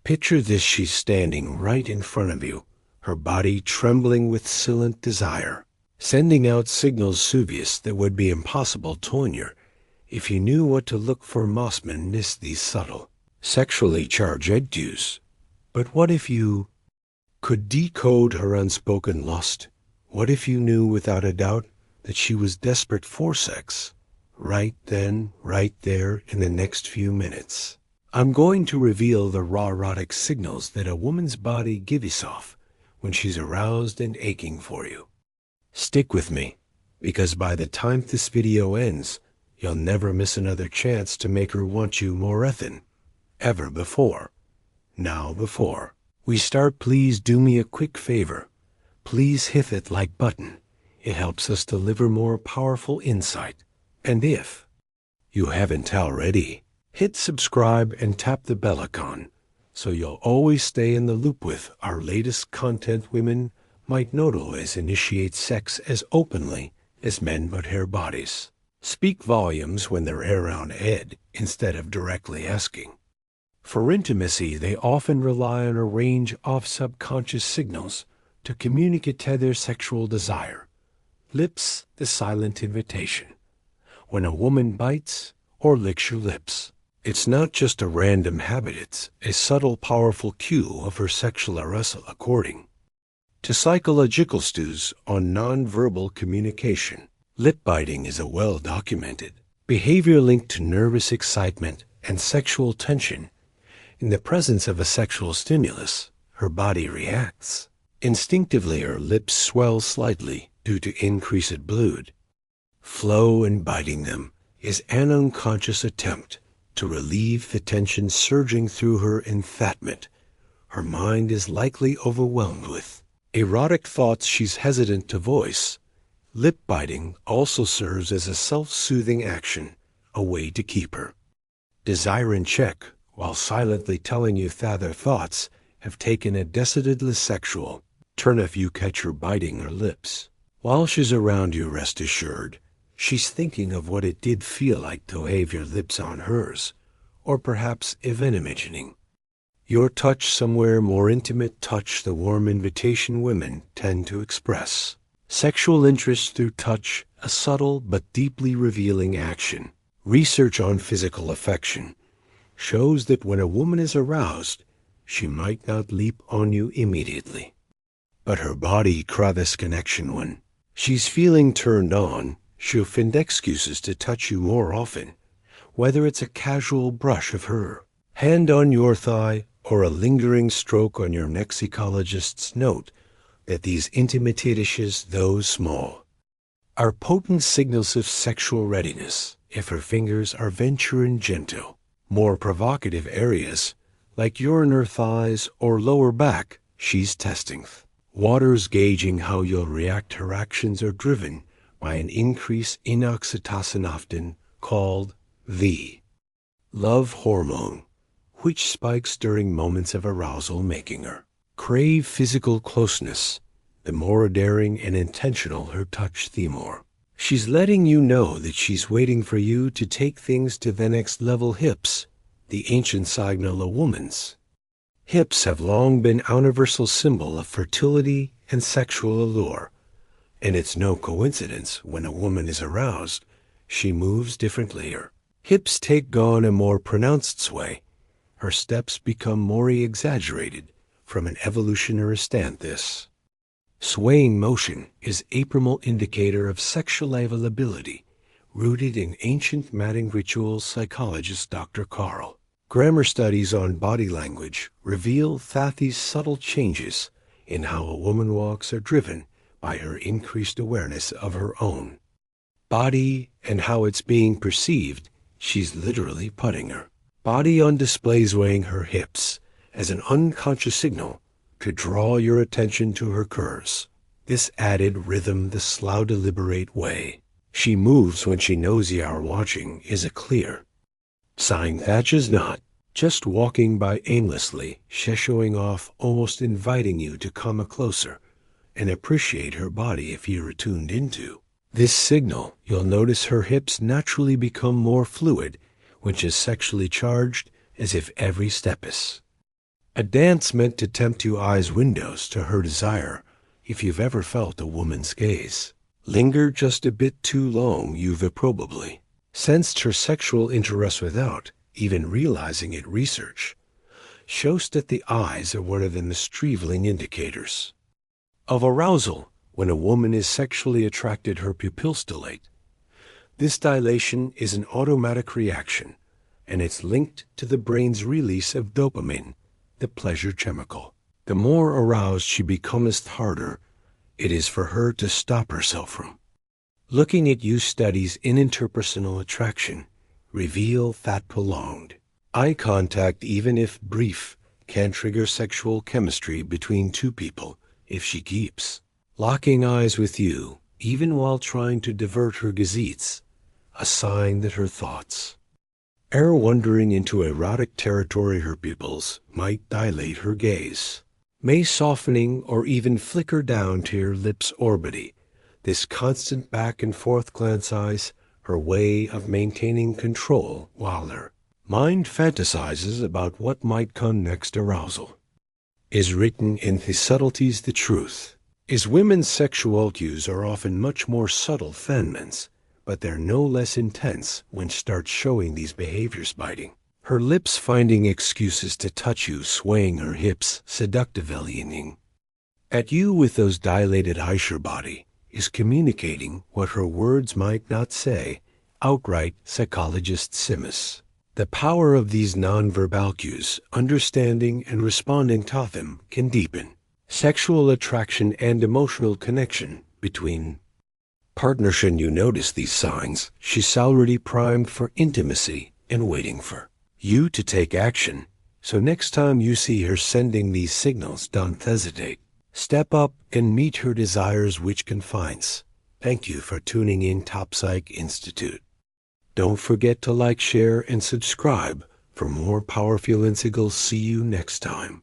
Picture this: she's standing right in front of you, her body trembling with silent desire, sending out signals suvious that would be impossible to hear if you knew what to look for. Mossman missed these subtle, sexually charged edges. But what if you could decode her unspoken lust? What if you knew without a doubt that she was desperate for sex? Right then, right there, in the next few minutes, I'm going to reveal the raw erotic signals that a woman's body gives off when she's aroused and aching for you. Stick with me, because by the time this video ends, you'll never miss another chance to make her want you more than ever before. Now, before we start, please do me a quick favor. Please hit that like button. It helps us deliver more powerful insight. And if you haven't already, hit subscribe and tap the bell icon so you'll always stay in the loop with our latest content. Women might not always initiate sex as openly as men, but their bodies speak volumes when they're around Ed instead of directly asking. For intimacy, they often rely on a range of subconscious signals to communicate their sexual desire. Lips, the silent invitation. When a woman bites or licks your lips, it's not just a random habit, it's a subtle, powerful cue of her sexual arousal. According to psychological studies on nonverbal communication, lip biting is a well-documented behavior linked to nervous excitement and sexual tension. In the presence of a sexual stimulus, her body reacts. Instinctively, her lips swell slightly due to increased blood flow, and biting them is an unconscious attempt to relieve the tension surging through her enfatment. Her mind is likely overwhelmed with erotic thoughts she's hesitant to voice. Lip biting also serves as a self-soothing action, a way to keep her desire in check while silently telling you that their thoughts have taken a decidedly sexual turn. If you catch her biting her lips while she's around you, rest assured she's thinking of what it did feel like to have your lips on hers, or perhaps even imagining your touch somewhere more intimate. Touch, the warm invitation women tend to express sexual interest through touch, a subtle but deeply revealing action. Research on physical affection shows that when a woman is aroused, she might not leap on you immediately, but her body craves connection. When she's feeling turned on, she'll find excuses to touch you more often, whether it's a casual brush of her hand on your thigh or a lingering stroke on your neck. Psychologists note that these intimate touches, though small, are potent signals of sexual readiness. If her fingers are venturing gentle, more provocative areas like your inner thighs or lower back, she's testing waters, gauging how you'll react. Her actions are driven by an increase in oxytocin, often called the love hormone, which spikes during moments of arousal, making her crave physical closeness. The more daring and intentional her touch, the more she's letting you know that she's waiting for you to take things to the next level. Hips, the ancient signal. A woman's hips have long been a universal symbol of fertility and sexual allure, and it's no coincidence when a woman is aroused, she moves differently. Her hips take on a more pronounced sway. Her steps become more exaggerated from an evolutionary stand. This swaying motion is a primal indicator of sexual availability, rooted in ancient mating rituals. Psychologist Dr. Carl Grammar studies on body language reveal that these subtle changes in how a woman walks are driven by her increased awareness of her own body and how it's being perceived. She's literally putting her body on display, swaying her hips as an unconscious signal to draw your attention to her curves. This added rhythm, the slow, deliberate way she moves when she knows you are watching, is a clear sign that she's not just walking by aimlessly. She's showing off, almost inviting you to come closer and appreciate her body. If you're tuned into this signal, you'll notice her hips naturally become more fluid, which is sexually charged, as if every step is A dance meant to tempt you eyes windows to her desire, if you've ever felt a woman's gaze. Linger just a bit too long, you've probably sensed her sexual interest without even realizing it. Research shows that the eyes are one of the most revealing indicators of arousal. When a woman is sexually attracted, her pupils dilate. This dilation is an automatic reaction, and it's linked to the brain's release of dopamine, the pleasure chemical. The more aroused she becomes, the harder it is for her to stop herself from looking at you. Studies in interpersonal attraction reveal that prolonged eye contact, even if brief, can trigger sexual chemistry between two people. If she keeps locking eyes with you, even while trying to divert her gazettes, a sign that her thoughts are wandering into erotic territory. Her pupils might dilate, her gaze may softening or even flicker down to your lips' orbity. This constant back and forth glance eyes her way of maintaining control while her mind fantasizes about what might come next. Arousal is written in the subtleties. The truth is, women's sexual cues are often much more subtle than men's, but they're no less intense when start showing these behaviors. Biting her lips, finding excuses to touch you, swaying her hips, seductively leaning at you with those dilated eyes. Her body is communicating what her words might not say outright. Psychologist Simus the power of these nonverbal cues, understanding and responding to them, can deepen sexual attraction and emotional connection between partners. And you notice these signs, she's already primed for intimacy and waiting for you to take action. So next time you see her sending these signals, don't hesitate. Step up and meet her desires which confines. Thank you for tuning in Top Psych Institute. Don't forget to like, share, and subscribe for more powerful insigals. See you next time.